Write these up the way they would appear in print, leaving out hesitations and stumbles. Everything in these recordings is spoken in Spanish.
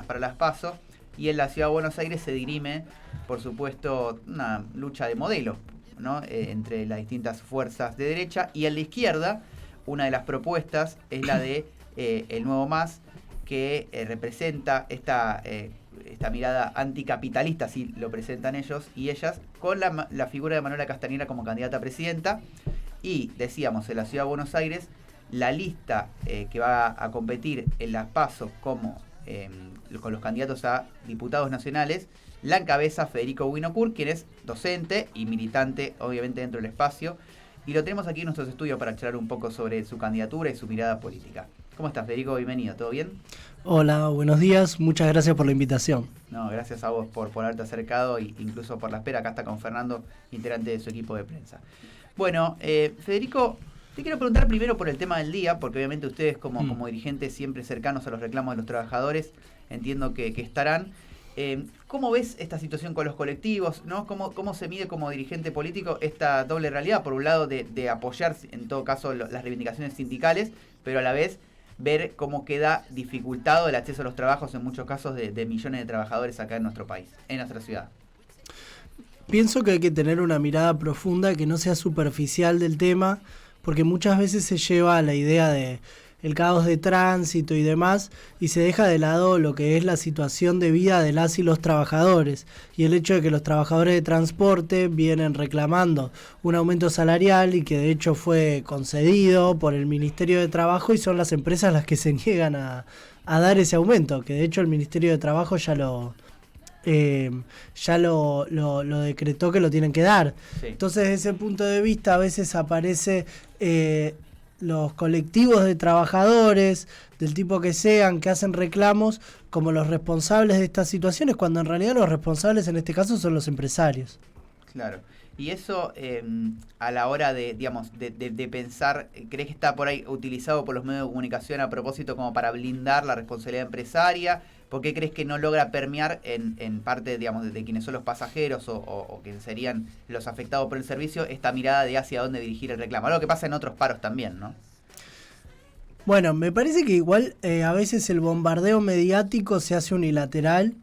para las PASO, y en la Ciudad de Buenos Aires se dirime, por supuesto, una lucha de modelos, ¿no? Entre las distintas fuerzas de derecha, y en la izquierda una de las propuestas es la de el Nuevo MAS, que representa esta mirada anticapitalista, así lo presentan ellos y ellas, con la figura de Manuela Castañeda como candidata a presidenta. Y decíamos, en la Ciudad de Buenos Aires, la lista que va a competir en las PASO como con los candidatos a diputados nacionales, la encabeza Federico Winocourt, quien es docente y militante, obviamente, dentro del espacio. Y lo tenemos aquí en nuestros estudios para charlar un poco sobre su candidatura y su mirada política. ¿Cómo estás, Federico? Bienvenido, ¿todo bien? Hola, buenos días, muchas gracias por la invitación. No, gracias a vos por haberte acercado e incluso por la espera. Acá está con Fernando, integrante de su equipo de prensa. Bueno, Federico, te quiero preguntar primero por el tema del día, porque obviamente ustedes como dirigentes siempre cercanos a los reclamos de los trabajadores, entiendo que estarán. ¿Cómo ves esta situación con los colectivos, ¿no? ¿Cómo se mide como dirigente político esta doble realidad? Por un lado, de apoyar, en todo caso, las reivindicaciones sindicales, pero a la vez ver cómo queda dificultado el acceso a los trabajos en muchos casos de millones de trabajadores acá en nuestro país, en nuestra ciudad. Pienso que hay que tener una mirada profunda que no sea superficial del tema, porque muchas veces se lleva a la idea de el caos de tránsito y demás, y se deja de lado lo que es la situación de vida de las y los trabajadores, y el hecho de que los trabajadores de transporte vienen reclamando un aumento salarial y que de hecho fue concedido por el Ministerio de Trabajo, y son las empresas las que se niegan a dar ese aumento, que de hecho el Ministerio de Trabajo ya lo decretó que lo tienen que dar. Sí. Entonces, desde ese punto de vista, a veces aparece los colectivos de trabajadores, del tipo que sean, que hacen reclamos como los responsables de estas situaciones, cuando en realidad los responsables en este caso son los empresarios. Claro. Y eso, a la hora de pensar, ¿crees que está por ahí utilizado por los medios de comunicación a propósito como para blindar la responsabilidad empresaria? ¿Por qué crees que no logra permear en parte, de quienes son los pasajeros o quienes serían los afectados por el servicio, esta mirada de hacia dónde dirigir el reclamo? Algo que pasa en otros paros también, ¿no? Bueno, me parece que igual a veces el bombardeo mediático se hace unilateral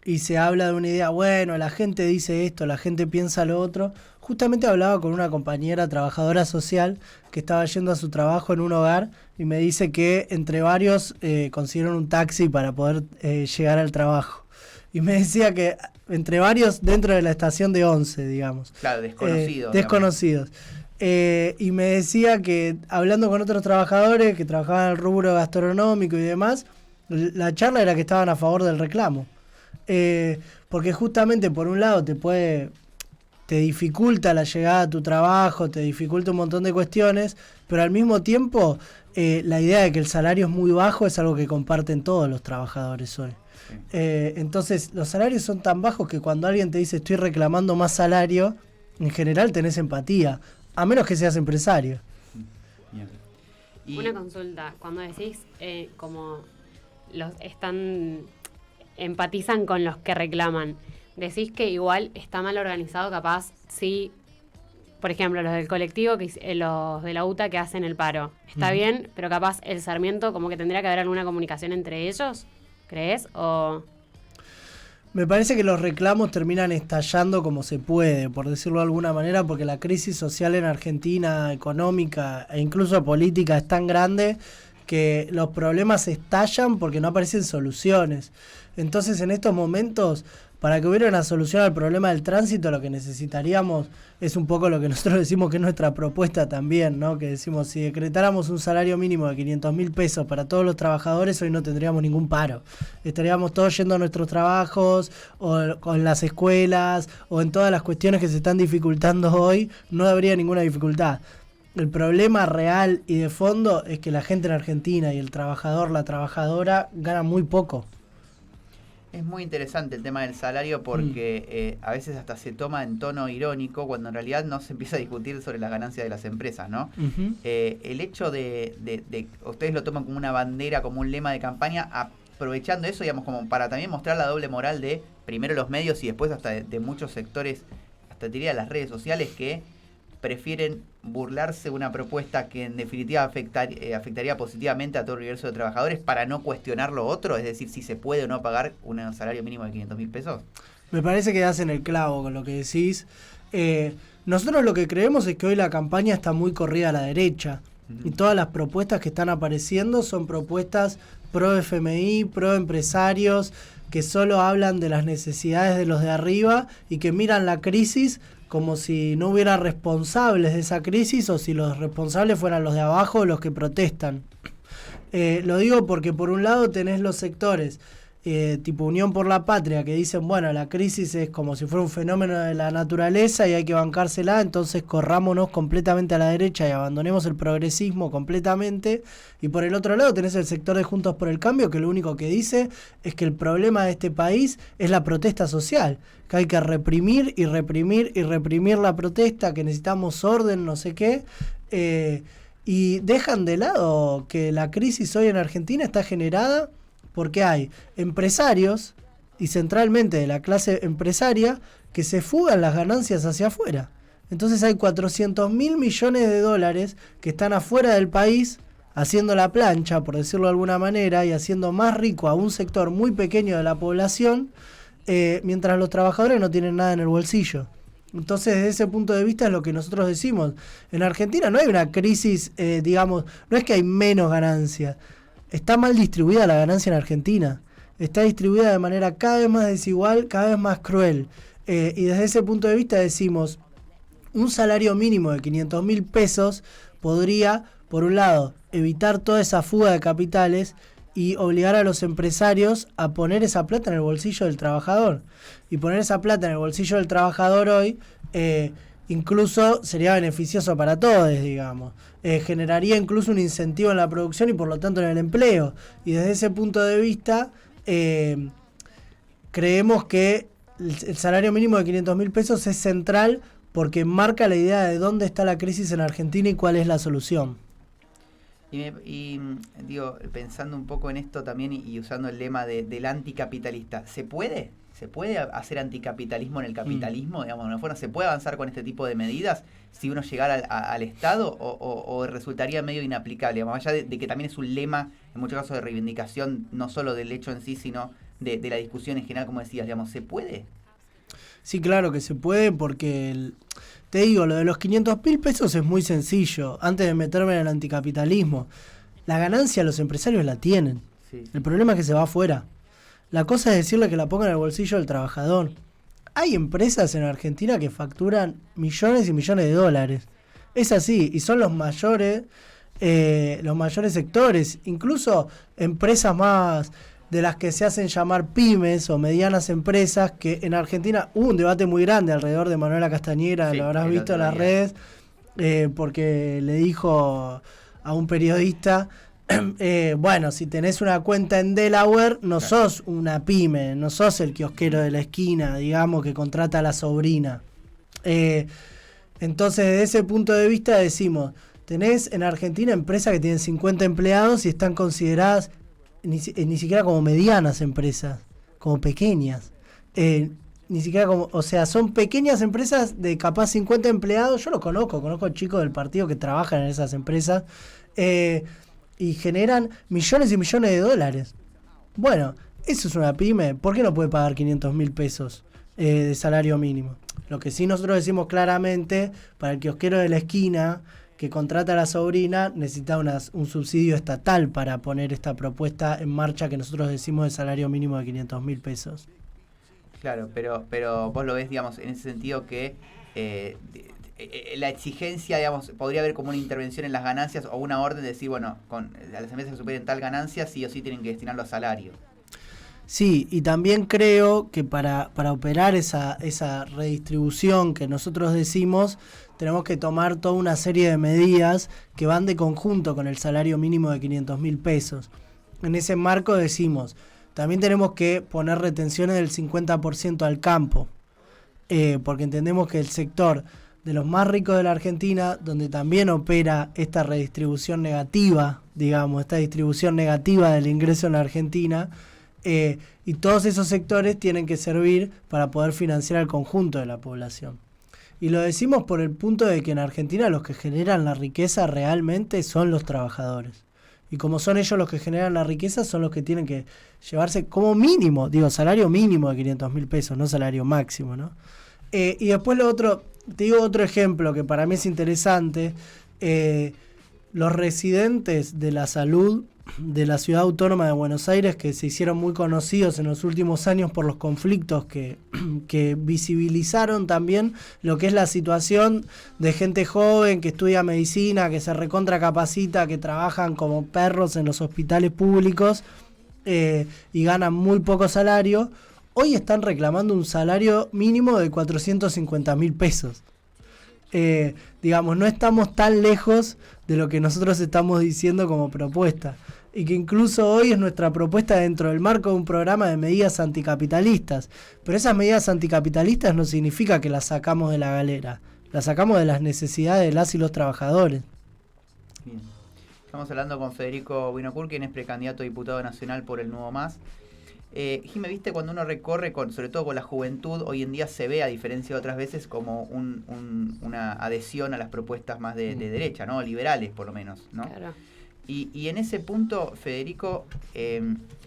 y se habla de una idea, bueno, la gente dice esto, la gente piensa lo otro. Justamente hablaba con una compañera trabajadora social que estaba yendo a su trabajo en un hogar y me dice que entre varios consiguieron un taxi para poder llegar al trabajo. Y me decía que entre varios dentro de la estación de 11, digamos. Claro, desconocidos. Desconocidos. Y me decía que hablando con otros trabajadores que trabajaban en el rubro gastronómico y demás, la charla era que estaban a favor del reclamo. Porque justamente por un lado te dificulta la llegada a tu trabajo, te dificulta un montón de cuestiones, pero al mismo tiempo la idea de que el salario es muy bajo es algo que comparten todos los trabajadores hoy. Sí. Entonces los salarios son tan bajos que cuando alguien te dice estoy reclamando más salario, en general tenés empatía, a menos que seas empresario. Bien. Y una consulta, cuando decís como los empatizan con los que reclaman, decís que igual está mal organizado, capaz, sí, por ejemplo, los del colectivo, los de la UTA que hacen el paro, está bien, pero capaz el Sarmiento como que tendría que haber alguna comunicación entre ellos, ¿crees? O... Me parece que los reclamos terminan estallando como se puede, por decirlo de alguna manera, porque la crisis social en Argentina, económica e incluso política, es tan grande que los problemas estallan porque no aparecen soluciones. Entonces, en estos momentos, para que hubiera una solución al problema del tránsito, lo que necesitaríamos es un poco lo que nosotros decimos que es nuestra propuesta también, ¿no? Que decimos, si decretáramos un salario mínimo de 500.000 pesos para todos los trabajadores, hoy no tendríamos ningún paro. Estaríamos todos yendo a nuestros trabajos, o con las escuelas, o en todas las cuestiones que se están dificultando hoy, no habría ninguna dificultad. El problema real y de fondo es que la gente en Argentina y el trabajador, la trabajadora, ganan muy poco. Es muy interesante el tema del salario porque a veces hasta se toma en tono irónico cuando en realidad no se empieza a discutir sobre las ganancias de las empresas, ¿no? Uh-huh. El hecho de ustedes lo toman como una bandera, como un lema de campaña, aprovechando eso, digamos, como para también mostrar la doble moral de primero los medios y después hasta de muchos sectores, hasta te diría las redes sociales, que prefieren burlarse de una propuesta que en definitiva afectaría positivamente a todo el universo de trabajadores para no cuestionar lo otro, es decir, si se puede o no pagar un salario mínimo de 500.000 pesos. Me parece que das en el clavo con lo que decís. Nosotros lo que creemos es que hoy la campaña está muy corrida a la derecha. Y todas las propuestas que están apareciendo son propuestas pro FMI, pro empresarios, que solo hablan de las necesidades de los de arriba y que miran la crisis como si no hubiera responsables de esa crisis o si los responsables fueran los de abajo o los que protestan. Lo digo porque por un lado tenés los sectores tipo Unión por la Patria que dicen, bueno, la crisis es como si fuera un fenómeno de la naturaleza y hay que bancársela, entonces corrámonos completamente a la derecha y abandonemos el progresismo completamente. Y por el otro lado tenés el sector de Juntos por el Cambio, que lo único que dice es que el problema de este país es la protesta social, que hay que reprimir y reprimir y reprimir la protesta, que necesitamos orden, no sé qué, y dejan de lado que la crisis hoy en Argentina está generada porque hay empresarios, y centralmente de la clase empresaria, que se fugan las ganancias hacia afuera. Entonces hay 400.000 millones de dólares que están afuera del país, haciendo la plancha, por decirlo de alguna manera, y haciendo más rico a un sector muy pequeño de la población, mientras los trabajadores no tienen nada en el bolsillo. Entonces, desde ese punto de vista es lo que nosotros decimos. En Argentina no hay una crisis, digamos, no es que hay menos ganancias. Está mal distribuida la ganancia en Argentina. Está distribuida de manera cada vez más desigual, cada vez más cruel. Y desde ese punto de vista decimos, un salario mínimo de 500.000 pesos podría, por un lado, evitar toda esa fuga de capitales y obligar a los empresarios a poner esa plata en el bolsillo del trabajador. Y poner esa plata en el bolsillo del trabajador hoy incluso sería beneficioso para todos, digamos. Generaría incluso un incentivo en la producción y por lo tanto en el empleo. Y desde ese punto de vista, creemos que el salario mínimo de 500.000 pesos es central porque marca la idea de dónde está la crisis en Argentina y cuál es la solución. Y digo, pensando un poco en esto también y usando el lema del anticapitalista, ¿se puede? ¿Se puede hacer anticapitalismo en el capitalismo? Digamos, de alguna forma, ¿se puede avanzar con este tipo de medidas si uno llegara al Estado o resultaría medio inaplicable? Más allá de que también es un lema, en muchos casos, de reivindicación, no solo del hecho en sí, sino de la discusión en general, como decías, digamos, ¿se puede? Sí, claro que se puede porque, te digo, lo de los 500.000 pesos es muy sencillo. Antes de meterme en el anticapitalismo, la ganancia los empresarios la tienen. Sí. El problema es que se va afuera. La cosa es decirle que la pongan en el bolsillo del trabajador. Hay empresas en Argentina que facturan millones y millones de dólares. Es así, y son los mayores sectores. Incluso empresas más de las que se hacen llamar pymes o medianas empresas, que en Argentina hubo un debate muy grande alrededor de Manuela Castañera, sí, lo habrás visto en las redes, porque le dijo a un periodista, bueno, si tenés una cuenta en Delaware, no sos una pyme, no sos el kiosquero de la esquina, digamos, que contrata a la sobrina. Entonces, desde ese punto de vista decimos, tenés en Argentina empresas que tienen 50 empleados y están consideradas ni siquiera como medianas empresas, como pequeñas. Ni siquiera como, o sea, son pequeñas empresas de capaz 50 empleados. Yo los conozco chicos del partido que trabajan en esas empresas. Y generan millones y millones de dólares. Bueno, eso es una pyme. ¿Por qué no puede pagar 500.000 pesos de salario mínimo? Lo que sí nosotros decimos claramente, para el kiosquero de la esquina que contrata a la sobrina, necesita un subsidio estatal para poner esta propuesta en marcha que nosotros decimos de salario mínimo de 500.000 pesos. Claro, pero vos lo ves, digamos, en ese sentido que la exigencia, digamos, podría haber como una intervención en las ganancias o una orden de decir, bueno, con las empresas que superen tal ganancia, sí o sí tienen que destinarlo a salario. Sí, y también creo que para operar esa redistribución que nosotros decimos, tenemos que tomar toda una serie de medidas que van de conjunto con el salario mínimo de 500.000 pesos. En ese marco decimos, también tenemos que poner retenciones del 50% al campo, porque entendemos que el sector de los más ricos de la Argentina, donde también opera esta redistribución negativa, digamos, esta distribución negativa del ingreso en la Argentina, y todos esos sectores tienen que servir para poder financiar al conjunto de la población. Y lo decimos por el punto de que en Argentina los que generan la riqueza realmente son los trabajadores. Y como son ellos los que generan la riqueza, son los que tienen que llevarse como mínimo, salario mínimo de 500.000 pesos, no salario máximo, ¿no? Y después lo otro, te digo otro ejemplo que para mí es interesante. Los residentes de la salud de la Ciudad Autónoma de Buenos Aires, que se hicieron muy conocidos en los últimos años por los conflictos que visibilizaron también lo que es la situación de gente joven que estudia medicina, que se recontracapacita, que trabajan como perros en los hospitales públicos y ganan muy poco salario. Hoy están reclamando un salario mínimo de 450.000 pesos. No estamos tan lejos de lo que nosotros estamos diciendo como propuesta. Y que incluso hoy es nuestra propuesta dentro del marco de un programa de medidas anticapitalistas. Pero esas medidas anticapitalistas no significa que las sacamos de la galera. Las sacamos de las necesidades de las y los trabajadores. Bien. Estamos hablando con Federico Buinocur, quien es precandidato a diputado nacional por el Nuevo Más. Jimé, viste, cuando uno recorre, sobre todo con la juventud, hoy en día se ve, a diferencia de otras veces, como una adhesión a las propuestas más de derecha, ¿no? Liberales, por lo menos, ¿no? Claro. Y en ese punto, Federico,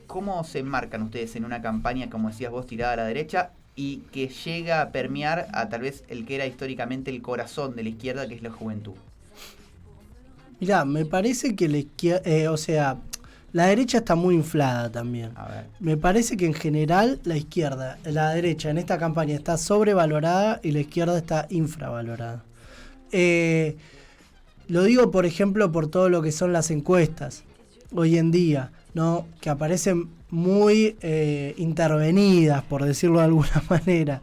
¿cómo se enmarcan ustedes en una campaña, como decías vos, tirada a la derecha y que llega a permear a tal vez el que era históricamente el corazón de la izquierda, que es la juventud? Mirá, me parece que la izquierda, la derecha está muy inflada también. A ver. Me parece que en general la derecha en esta campaña está sobrevalorada y la izquierda está infravalorada. Lo digo, por ejemplo, por todo lo que son las encuestas hoy en día, ¿no? Que aparecen muy intervenidas, por decirlo de alguna manera.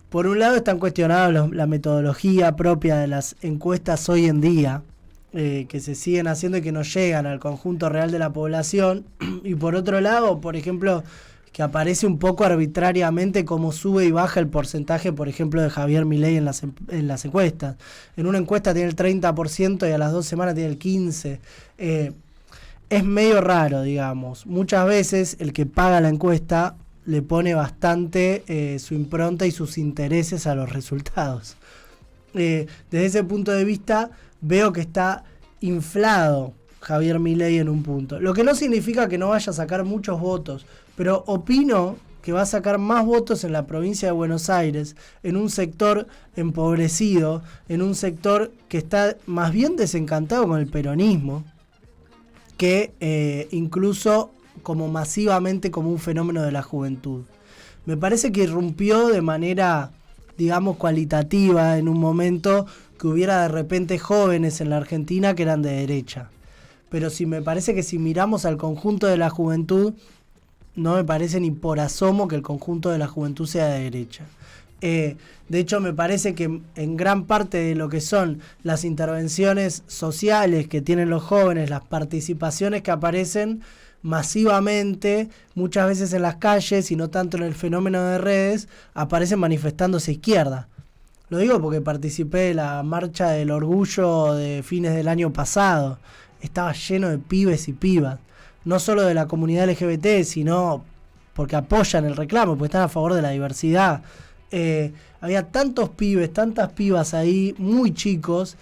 Por un lado están cuestionadas la metodología propia de las encuestas hoy en día, que se siguen haciendo y que no llegan al conjunto real de la población. Y por otro lado, por ejemplo, que aparece un poco arbitrariamente cómo sube y baja el porcentaje, por ejemplo, de Javier Milei en las encuestas. En una encuesta tiene el 30% y a las 2 semanas tiene el 15%. Es medio raro, digamos. Muchas veces el que paga la encuesta le pone bastante su impronta y sus intereses a los resultados. Desde ese punto de vista, veo que está inflado Javier Milei en un punto. Lo que no significa que no vaya a sacar muchos votos, pero opino que va a sacar más votos en la provincia de Buenos Aires, en un sector empobrecido, en un sector que está más bien desencantado con el peronismo, que incluso como masivamente como un fenómeno de la juventud. Me parece que irrumpió de manera, digamos, cualitativa en un momento que hubiera de repente jóvenes en la Argentina que eran de derecha. Pero me parece que si miramos al conjunto de la juventud, no me parece ni por asomo que el conjunto de la juventud sea de derecha. De hecho, me parece que en gran parte de lo que son las intervenciones sociales que tienen los jóvenes, las participaciones que aparecen masivamente, muchas veces en las calles y no tanto en el fenómeno de redes, aparecen manifestándose izquierda. Lo digo porque participé de la marcha del orgullo de fines del año pasado. Estaba lleno de pibes y pibas, no solo de la comunidad LGBT, sino porque apoyan el reclamo, porque están a favor de la diversidad. Había tantos pibes, tantas pibas ahí, muy chicos,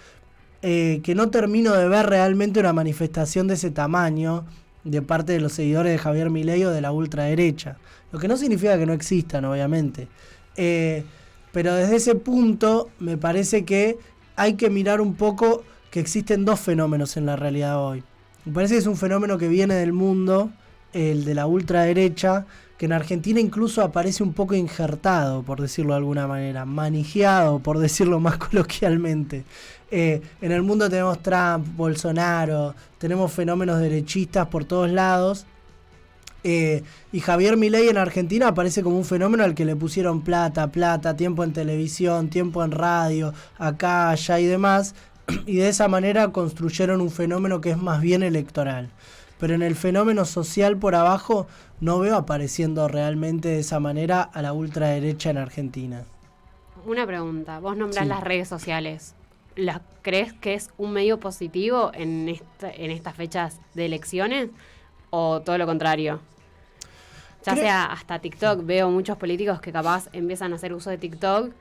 que no termino de ver realmente una manifestación de ese tamaño de parte de los seguidores de Javier Milei o de la ultraderecha. Lo que no significa que no existan, obviamente. Pero desde ese punto me parece que hay que mirar un poco que existen dos fenómenos en la realidad hoy. Me parece que es un fenómeno que viene del mundo, el de la ultraderecha, que en Argentina incluso aparece un poco injertado, por decirlo de alguna manera, manijeado, por decirlo más coloquialmente. En el mundo tenemos Trump, Bolsonaro, tenemos fenómenos derechistas por todos lados. Y Javier Milei en Argentina aparece como un fenómeno al que le pusieron plata, tiempo en televisión, tiempo en radio, acá, allá y demás. Y de esa manera construyeron un fenómeno que es más bien electoral. Pero en el fenómeno social por abajo no veo apareciendo realmente de esa manera a la ultraderecha en Argentina. Una pregunta, vos nombrás Sí. las redes sociales. ¿Crees que es un medio positivo en estas fechas de elecciones o todo lo contrario? Ya sea hasta TikTok, veo muchos políticos que capaz empiezan a hacer uso de TikTok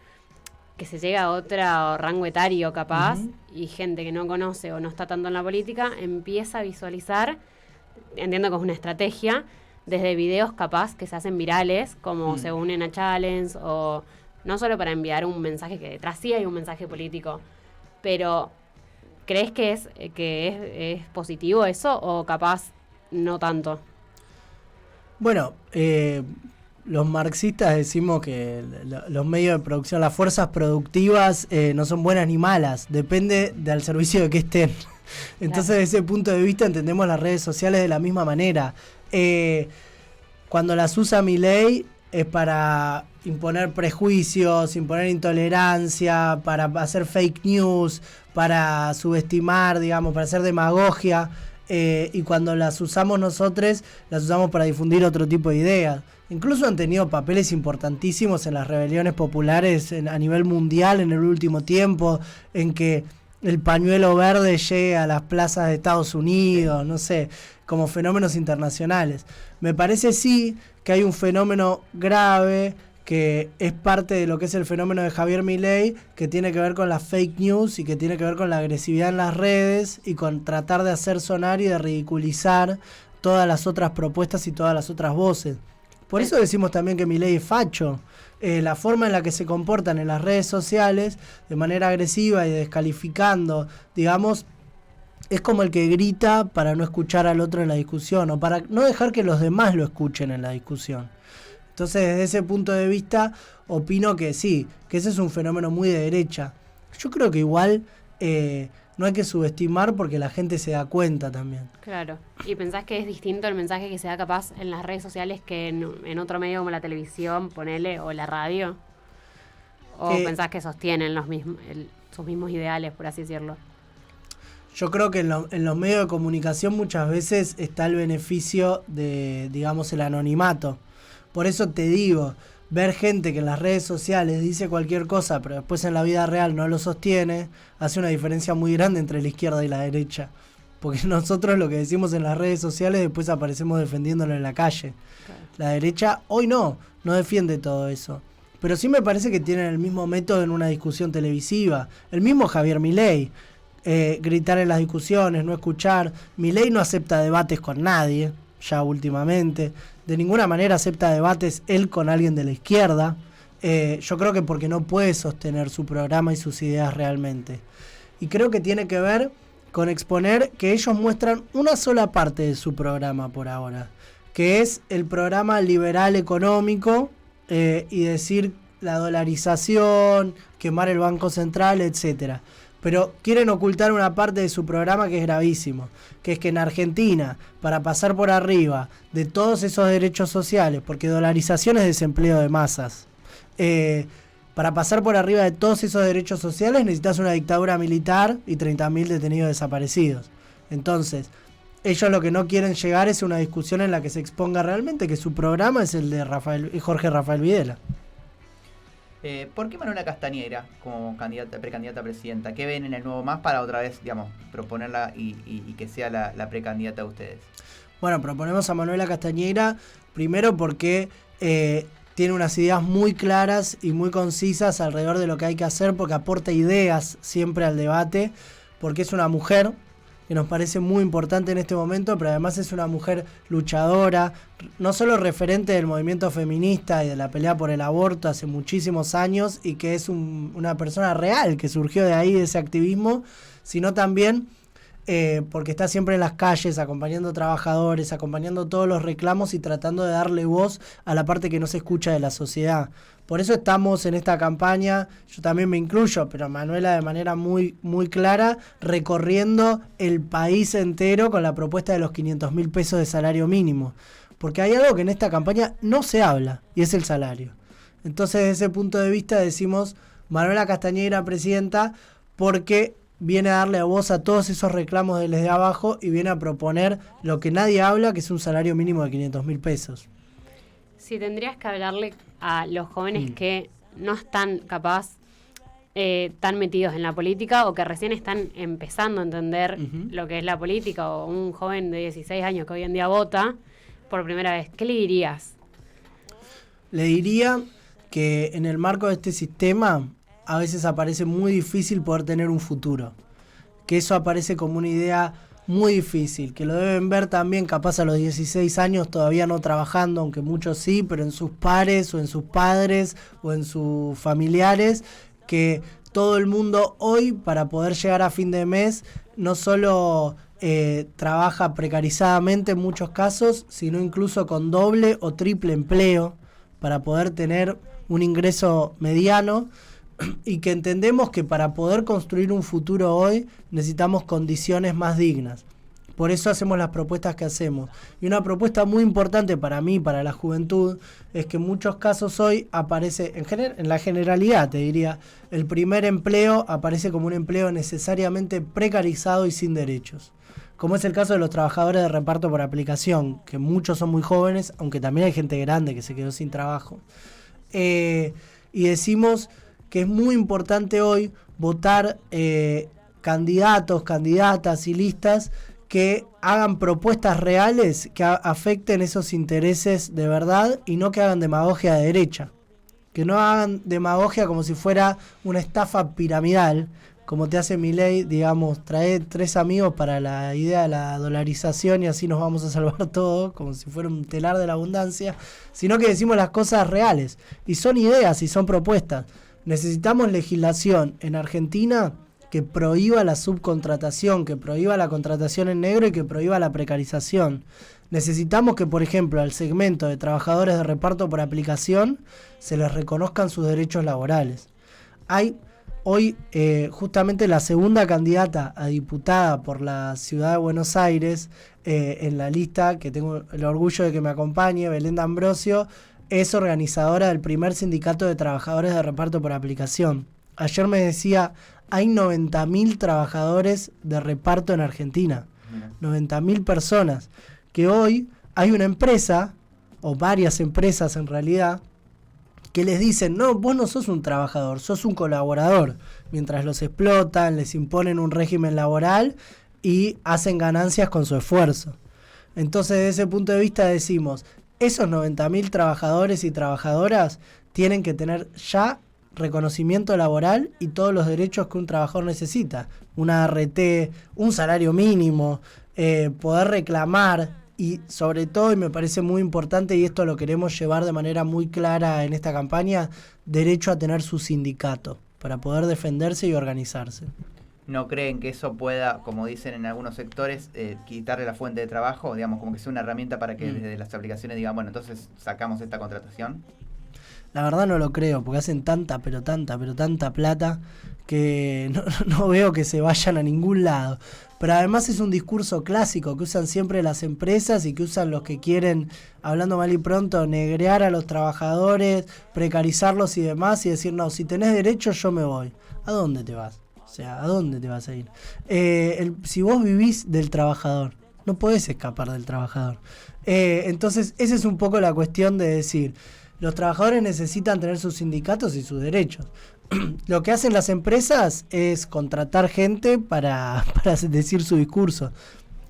que se llega a otro rango etario capaz, y gente que no conoce o no está tanto en la política empieza a visualizar, entiendo que es una estrategia, desde videos capaz que se hacen virales, como se unen a challenge, o no solo para enviar un mensaje, que detrás sí hay un mensaje político, pero ¿crees que es positivo eso o capaz no tanto? Bueno, los marxistas decimos que los medios de producción, las fuerzas productivas no son buenas ni malas, depende del servicio de que estén. Entonces, desde ese punto de vista entendemos las redes sociales de la misma manera. Cuando las usa Milei es para imponer prejuicios, imponer intolerancia, para hacer fake news, para subestimar, digamos, para hacer demagogia. Y cuando las usamos nosotros, las usamos para difundir otro tipo de ideas. Incluso han tenido papeles importantísimos en las rebeliones populares a nivel mundial en el último tiempo, en que el pañuelo verde llegue a las plazas de Estados Unidos, no sé, como fenómenos internacionales. Me parece sí que hay un fenómeno grave que es parte de lo que es el fenómeno de Javier Milei, que tiene que ver con las fake news y que tiene que ver con la agresividad en las redes y con tratar de hacer sonar y de ridiculizar todas las otras propuestas y todas las otras voces. Por eso decimos también que Milei es facho. La forma en la que se comportan en las redes sociales de manera agresiva y descalificando, digamos, es como el que grita para no escuchar al otro en la discusión o para no dejar que los demás lo escuchen en la discusión. Entonces, desde ese punto de vista, opino que sí, que ese es un fenómeno muy de derecha. Yo creo que igual no hay que subestimar porque la gente se da cuenta también. Claro. ¿Y pensás que es distinto el mensaje que se da capaz en las redes sociales que en otro medio como la televisión, ponele, o la radio? ¿O pensás que sostienen sus mismos ideales, por así decirlo? Yo creo que en los medios de comunicación muchas veces está el beneficio de, digamos, el anonimato. Por eso te digo, ver gente que en las redes sociales dice cualquier cosa, pero después en la vida real no lo sostiene, hace una diferencia muy grande entre la izquierda y la derecha. Porque nosotros lo que decimos en las redes sociales después aparecemos defendiéndolo en la calle. Claro. La derecha hoy no defiende todo eso. Pero sí me parece que tienen el mismo método en una discusión televisiva. El mismo Javier Milei. Gritar en las discusiones, no escuchar. Milei no acepta debates con nadie, ya últimamente. De ninguna manera acepta debates él con alguien de la izquierda. Yo creo que porque no puede sostener su programa y sus ideas realmente. Y creo que tiene que ver con exponer que ellos muestran una sola parte de su programa por ahora, que es el programa liberal económico y decir la dolarización, quemar el Banco Central, etcétera. Pero quieren ocultar una parte de su programa que es gravísimo, que es que en Argentina, para pasar por arriba de todos esos derechos sociales, porque dolarización es desempleo de masas, para pasar por arriba de todos esos derechos sociales necesitas una dictadura militar y 30.000 detenidos desaparecidos. Entonces, ellos lo que no quieren llegar es una discusión en la que se exponga realmente que su programa es el de Jorge Rafael Videla. ¿Por qué Manuela Castañera como precandidata a presidenta? ¿Qué ven en el nuevo MAS para otra vez, digamos, proponerla y que sea la precandidata de ustedes? Bueno, proponemos a Manuela Castañera primero porque tiene unas ideas muy claras y muy concisas alrededor de lo que hay que hacer, porque aporta ideas siempre al debate, porque es una mujer que nos parece muy importante en este momento, pero además es una mujer luchadora, no solo referente del movimiento feminista y de la pelea por el aborto hace muchísimos años, y que es una persona real que surgió de ahí, de ese activismo, sino también porque está siempre en las calles acompañando trabajadores, acompañando todos los reclamos y tratando de darle voz a la parte que no se escucha de la sociedad. Por eso estamos en esta campaña, yo también me incluyo, pero Manuela de manera muy, muy clara, recorriendo el país entero con la propuesta de los 500.000 pesos de salario mínimo. Porque hay algo que en esta campaña no se habla, y es el salario. Entonces, desde ese punto de vista decimos Manuela Castañera presidenta, porque viene a darle voz a todos esos reclamos desde abajo y viene a proponer lo que nadie habla, que es un salario mínimo de 500.000 pesos. Si tendrías que hablarle a los jóvenes que no están capaz tan metidos en la política o que recién están empezando a entender lo que es la política, o un joven de 16 años que hoy en día vota por primera vez, ¿qué le dirías? Le diría que en el marco de este sistema a veces aparece muy difícil poder tener un futuro. Que eso aparece como una idea muy difícil, que lo deben ver también capaz a los 16 años todavía no trabajando, aunque muchos sí, pero en sus pares o en sus padres o en sus familiares, que todo el mundo hoy para poder llegar a fin de mes no solo trabaja precarizadamente en muchos casos, sino incluso con doble o triple empleo para poder tener un ingreso mediano, y que entendemos que para poder construir un futuro hoy necesitamos condiciones más dignas. Por eso hacemos las propuestas que hacemos. Y una propuesta muy importante para mí, para la juventud, es que en muchos casos hoy aparece, en la generalidad te diría, el primer empleo aparece como un empleo necesariamente precarizado y sin derechos. Como es el caso de los trabajadores de reparto por aplicación, que muchos son muy jóvenes, aunque también hay gente grande que se quedó sin trabajo. Y decimos que es muy importante hoy votar candidatos, candidatas y listas que hagan propuestas reales que afecten esos intereses de verdad y no que hagan demagogia de derecha. Que no hagan demagogia como si fuera una estafa piramidal, como te hace Milei, digamos, trae 3 amigos para la idea de la dolarización y así nos vamos a salvar todos, como si fuera un telar de la abundancia, sino que decimos las cosas reales. Y son ideas y son propuestas. Necesitamos legislación en Argentina que prohíba la subcontratación, que prohíba la contratación en negro y que prohíba la precarización. Necesitamos que, por ejemplo, al segmento de trabajadores de reparto por aplicación se les reconozcan sus derechos laborales. Hay hoy justamente la segunda candidata a diputada por la ciudad de Buenos Aires, en la lista, que tengo el orgullo de que me acompañe, Belén D'Ambrosio, es organizadora del primer sindicato de trabajadores de reparto por aplicación. Ayer me decía, hay 90.000 trabajadores de reparto en Argentina, 90.000 personas, que hoy hay una empresa, o varias empresas en realidad, que les dicen, no, vos no sos un trabajador, sos un colaborador, mientras los explotan, les imponen un régimen laboral y hacen ganancias con su esfuerzo. Entonces, desde ese punto de vista decimos, esos 90.000 trabajadores y trabajadoras tienen que tener ya reconocimiento laboral y todos los derechos que un trabajador necesita. Una ART, un salario mínimo, poder reclamar y sobre todo, y me parece muy importante, y esto lo queremos llevar de manera muy clara en esta campaña, derecho a tener su sindicato para poder defenderse y organizarse. ¿No creen que eso pueda, como dicen en algunos sectores, quitarle la fuente de trabajo? Digamos, como que sea una herramienta para que desde las aplicaciones digan, bueno, entonces sacamos esta contratación. La verdad no lo creo, porque hacen tanta plata que no veo que se vayan a ningún lado. Pero además es un discurso clásico que usan siempre las empresas y que usan los que quieren, hablando mal y pronto, negrear a los trabajadores, precarizarlos y demás, y decir, no, si tenés derecho yo me voy. ¿A dónde te vas? O sea, ¿a dónde te vas a ir? Si vos vivís del trabajador, no podés escapar del trabajador. Entonces, esa es un poco la cuestión de decir, los trabajadores necesitan tener sus sindicatos y sus derechos. Lo que hacen las empresas es contratar gente para decir su discurso.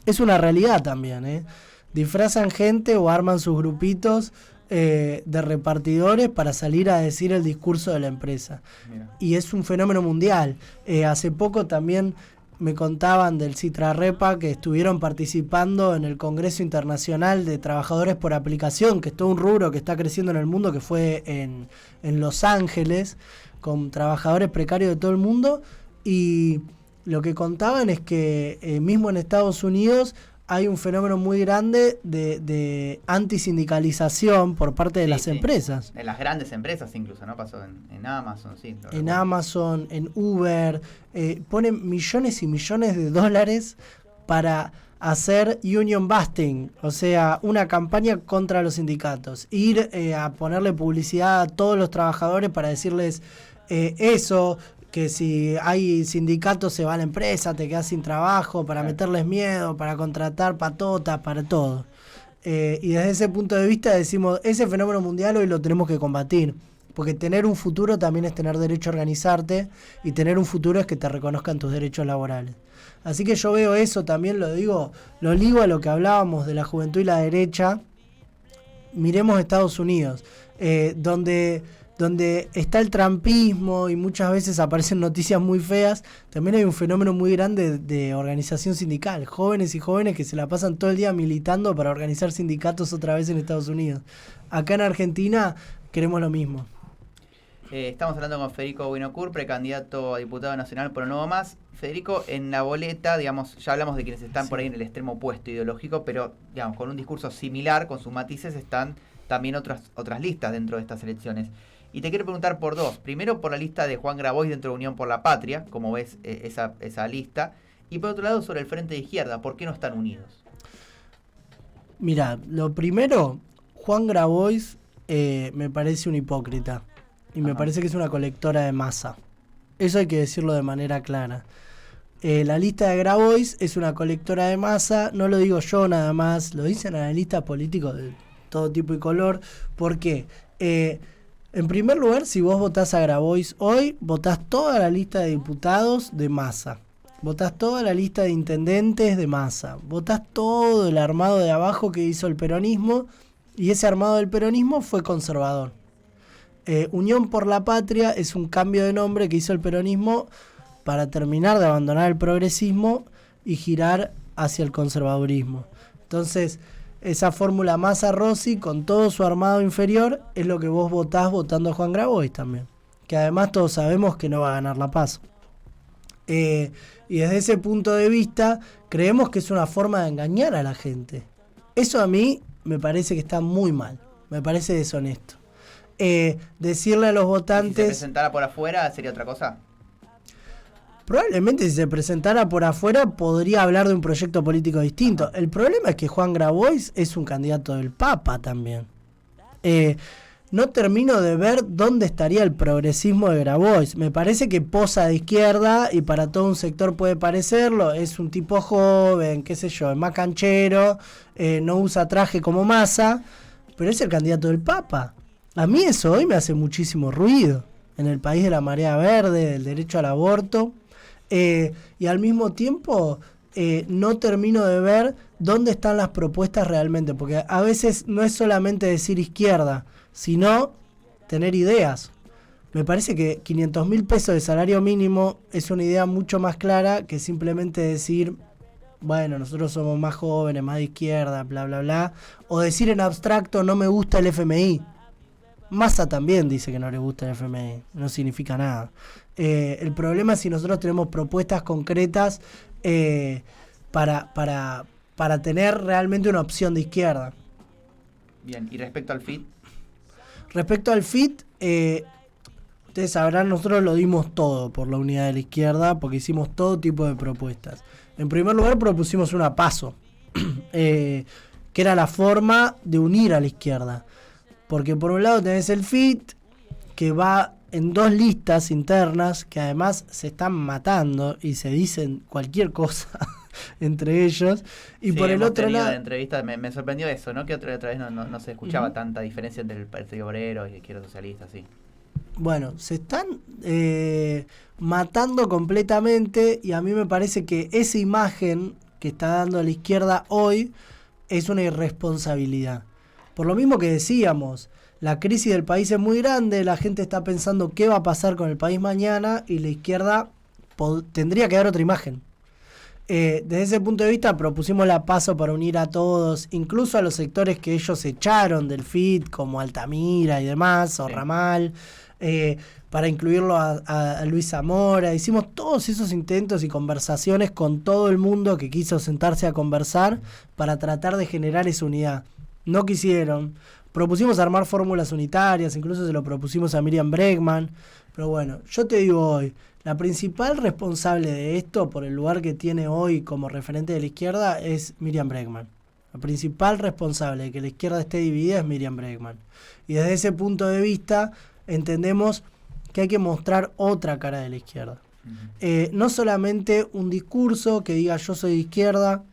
Es una realidad también, disfrazan gente o arman sus grupitos de repartidores para salir a decir el discurso de la empresa. Mira. Y es un fenómeno mundial. Hace poco también me contaban del Citrarepa que estuvieron participando en el Congreso Internacional de Trabajadores por Aplicación, que es todo un rubro que está creciendo en el mundo, que fue en Los Ángeles, con trabajadores precarios de todo el mundo, y lo que contaban es que mismo en Estados Unidos hay un fenómeno muy grande de antisindicalización por parte de las empresas. En las grandes empresas incluso, ¿no? Pasó en Amazon, sí. En Amazon, en Uber, ponen millones y millones de dólares para hacer union busting, o sea, una campaña contra los sindicatos. Ir a ponerle publicidad a todos los trabajadores para decirles eso, que si hay sindicatos se va a la empresa, te quedas sin trabajo, para meterles miedo, para contratar patotas, para todo. Y desde ese punto de vista decimos, ese fenómeno mundial hoy lo tenemos que combatir, porque tener un futuro también es tener derecho a organizarte, y tener un futuro es que te reconozcan tus derechos laborales. Así que yo veo eso, también lo digo, lo ligo a lo que hablábamos de la juventud y la derecha. Miremos Estados Unidos, donde donde está el trampismo y muchas veces aparecen noticias muy feas, también hay un fenómeno muy grande de organización sindical. Jóvenes y jóvenes que se la pasan todo el día militando para organizar sindicatos otra vez en Estados Unidos. Acá en Argentina queremos lo mismo. Estamos hablando con Federico Buinocur, precandidato a diputado nacional por el Nuevo Más. Federico, en la boleta, digamos, ya hablamos de quienes están por ahí en el extremo opuesto ideológico, pero digamos, con un discurso similar, con sus matices, están también otras listas dentro de estas elecciones. Y te quiero preguntar por dos. Primero, por la lista de Juan Grabois dentro de Unión por la Patria, como ves esa lista. Y por otro lado, sobre el Frente de Izquierda, ¿por qué no están unidos? Mira, lo primero, Juan Grabois me parece un hipócrita. Y me parece que es una colectora de masa. Eso hay que decirlo de manera clara. La lista de Grabois es una colectora de masa, no lo digo yo nada más, lo dicen analistas políticos de todo tipo y color. ¿Por qué? En primer lugar, si vos votás a Grabois hoy, votás toda la lista de diputados de masa. Votás toda la lista de intendentes de masa. Votás todo el armado de abajo que hizo el peronismo, y ese armado del peronismo fue conservador. Unión por la Patria es un cambio de nombre que hizo el peronismo para terminar de abandonar el progresismo y girar hacia el conservadurismo. Entonces, esa fórmula Massa-Rossi con todo su armado inferior es lo que vos votás votando a Juan Grabois también, que además todos sabemos que no va a ganar la PASO. Y desde ese punto de vista creemos que es una forma de engañar a la gente. Eso a mí me parece que está muy mal, me parece deshonesto. Decirle a los votantes... ¿Y si se presentara por afuera sería otra cosa? Probablemente si se presentara por afuera podría hablar de un proyecto político distinto. El problema es que Juan Grabois es un candidato del Papa también. No termino de ver dónde estaría el progresismo de Grabois. Me parece que posa de izquierda y para todo un sector puede parecerlo. Es un tipo joven, qué sé yo, es más canchero, no usa traje como Massa, pero es el candidato del Papa. A mí eso hoy me hace muchísimo ruido. En el país de la marea verde, del derecho al aborto. Y al mismo tiempo no termino de ver dónde están las propuestas realmente. Porque a veces no es solamente decir izquierda, sino tener ideas. Me parece que 500.000 pesos de salario mínimo es una idea mucho más clara que simplemente decir, bueno, nosotros somos más jóvenes, más de izquierda, bla, bla, bla. O decir en abstracto, no me gusta el FMI. Massa también dice que no le gusta el FMI, no significa nada. El problema es si nosotros tenemos propuestas concretas para tener realmente una opción de izquierda. Bien, ¿y respecto al FIT? Respecto al FIT, ustedes sabrán, nosotros lo dimos todo por la unidad de la izquierda, porque hicimos todo tipo de propuestas. En primer lugar propusimos una PASO, que era la forma de unir a la izquierda. Porque por un lado tenés el FIT, que va en dos listas internas, que además se están matando y se dicen cualquier cosa entre ellos. Y sí, por el otro lado... de entrevistas, me sorprendió eso, ¿no? Que otra vez no se escuchaba tanta diferencia entre el Partido Obrero y la izquierda socialista, sí. Bueno, se están matando completamente, y a mí me parece que esa imagen que está dando la izquierda hoy es una irresponsabilidad. Por lo mismo que decíamos, la crisis del país es muy grande, la gente está pensando qué va a pasar con el país mañana, y la izquierda tendría que dar otra imagen. Desde ese punto de vista propusimos la PASO para unir a todos, incluso a los sectores que ellos echaron del FIT, como Altamira y demás, o Ramal, para incluirlo a Luis Zamora. Hicimos todos esos intentos y conversaciones con todo el mundo que quiso sentarse a conversar para tratar de generar esa unidad. No quisieron. Propusimos armar fórmulas unitarias, incluso se lo propusimos a Miriam Bregman. Pero bueno, yo te digo hoy, la principal responsable de esto, por el lugar que tiene hoy como referente de la izquierda, es Miriam Bregman. La principal responsable de que la izquierda esté dividida es Miriam Bregman. Y desde ese punto de vista entendemos que hay que mostrar otra cara de la izquierda. No solamente un discurso que diga yo soy de izquierda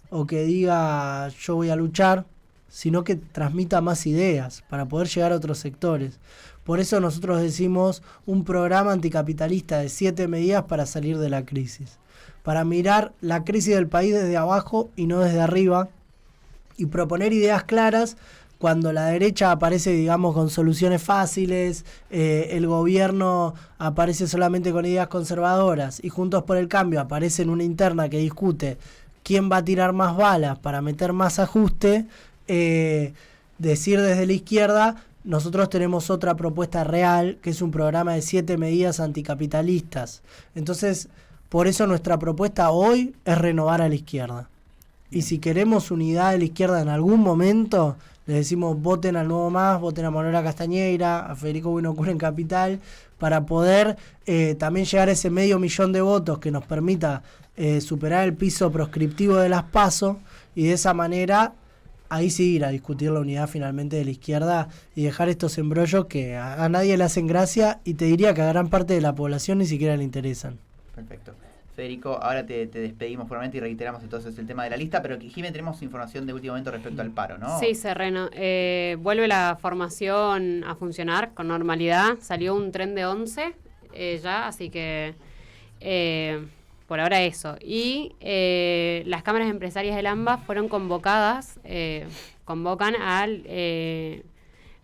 o que diga yo voy a luchar, sino que transmita más ideas para poder llegar a otros sectores. Por eso nosotros decimos un programa anticapitalista de 7 medidas para salir de la crisis. Para mirar la crisis del país desde abajo y no desde arriba, y proponer ideas claras cuando la derecha aparece, digamos, con soluciones fáciles, el gobierno aparece solamente con ideas conservadoras y Juntos por el Cambio aparece en una interna que discute quién va a tirar más balas para meter más ajuste, decir desde la izquierda, nosotros tenemos otra propuesta real, que es un programa de 7 medidas anticapitalistas. Entonces, por eso nuestra propuesta hoy es renovar a la izquierda. Y si queremos unidad de la izquierda en algún momento, les decimos voten al Nuevo Más, voten a Manuela Castañeira, a Federico Buenocura en Capital, para poder también llegar a ese 500.000 de votos que nos permita superar el piso proscriptivo de las PASO y de esa manera ahí sí ir a discutir la unidad finalmente de la izquierda y dejar estos embrollos que a nadie le hacen gracia y te diría que a gran parte de la población ni siquiera le interesan. Perfecto. Federico, ahora te despedimos formalmente y reiteramos entonces el tema de la lista, pero Jiménez, tenemos información de último momento respecto al paro, ¿no? Sí, Serreno. Vuelve la formación a funcionar con normalidad. Salió un tren de 11 ya, así que por ahora eso. Y las cámaras empresarias del AMBA fueron convocadas, convocan al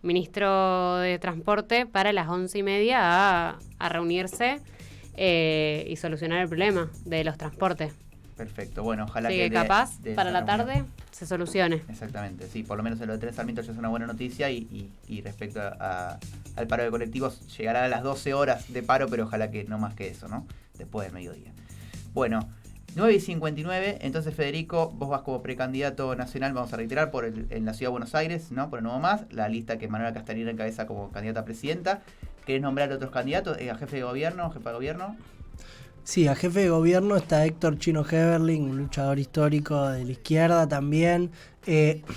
ministro de Transporte para las 11:30 a reunirse y solucionar el problema de los transportes. Perfecto, bueno, ojalá sí, que capaz para la tarde se solucione. Exactamente, sí, por lo menos en lo de Tren Sarmiento ya es una buena noticia y respecto al paro de colectivos llegará a las 12 horas de paro, pero ojalá que no más que eso, ¿no? Después del mediodía. Bueno, 9:59, entonces Federico, vos vas como precandidato nacional, vamos a reiterar, en la Ciudad de Buenos Aires, ¿no? Por el Nuevo Más, la lista que Manuela Castañeira encabeza como candidata a presidenta. ¿Querés nombrar a otros candidatos? ¿A jefe de gobierno, jefa de gobierno? Sí, a jefe de gobierno está Héctor Chino Heberling, un luchador histórico de la izquierda también.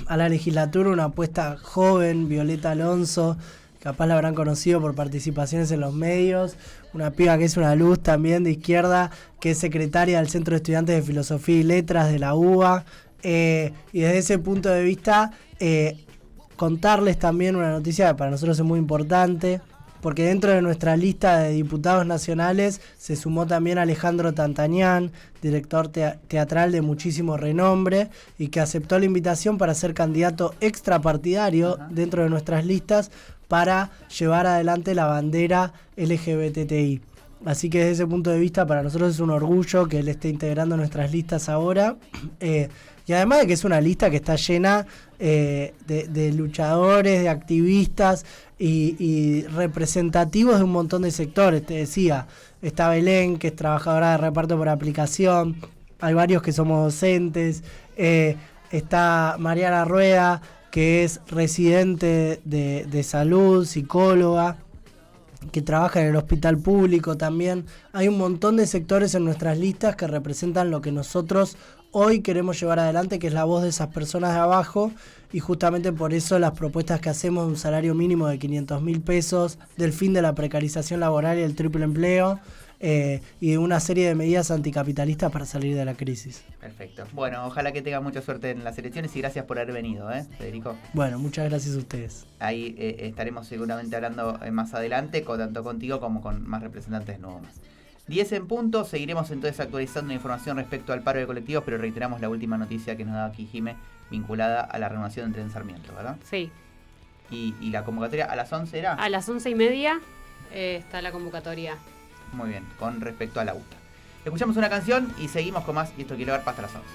A la legislatura una apuesta joven, Violeta Alonso, capaz la habrán conocido por participaciones en los medios. Una piba que es una luz también de izquierda, que es secretaria del Centro de Estudiantes de Filosofía y Letras de la UBA. Y desde ese punto de vista, contarles también una noticia que para nosotros es muy importante, porque dentro de nuestra lista de diputados nacionales se sumó también Alejandro Tantañán, director teatral de muchísimo renombre, y que aceptó la invitación para ser candidato extrapartidario dentro de nuestras listas para llevar adelante la bandera LGBTI. Así que desde ese punto de vista para nosotros es un orgullo que él esté integrando nuestras listas ahora. Y además de que es una lista que está llena de luchadores, de activistas y representativos de un montón de sectores. Te decía, está Belén, que es trabajadora de reparto por aplicación, hay varios que somos docentes, está Mariana Rueda, que es residente de salud, psicóloga, que trabaja en el hospital público también. Hay un montón de sectores en nuestras listas que representan lo que nosotros hoy queremos llevar adelante, que es la voz de esas personas de abajo, y justamente por eso las propuestas que hacemos de un salario mínimo de 500.000 pesos, del fin de la precarización laboral y el triple empleo, y de una serie de medidas anticapitalistas para salir de la crisis. Perfecto. Bueno, ojalá que tengan mucha suerte en las elecciones y gracias por haber venido, Federico. Bueno, muchas gracias a ustedes. Ahí estaremos seguramente hablando más adelante, tanto contigo como con más representantes nuevos. 10 en punto, seguiremos entonces actualizando la información respecto al paro de colectivos, pero reiteramos la última noticia que nos da aquí Jimé, vinculada a la renovación del Tren Sarmiento, ¿verdad? Sí. ¿Y la convocatoria a las 11 era? A las 11:30 está la convocatoria. Muy bien, con respecto a la UTA. Escuchamos una canción y seguimos con más, y esto quiero ver hasta las 11.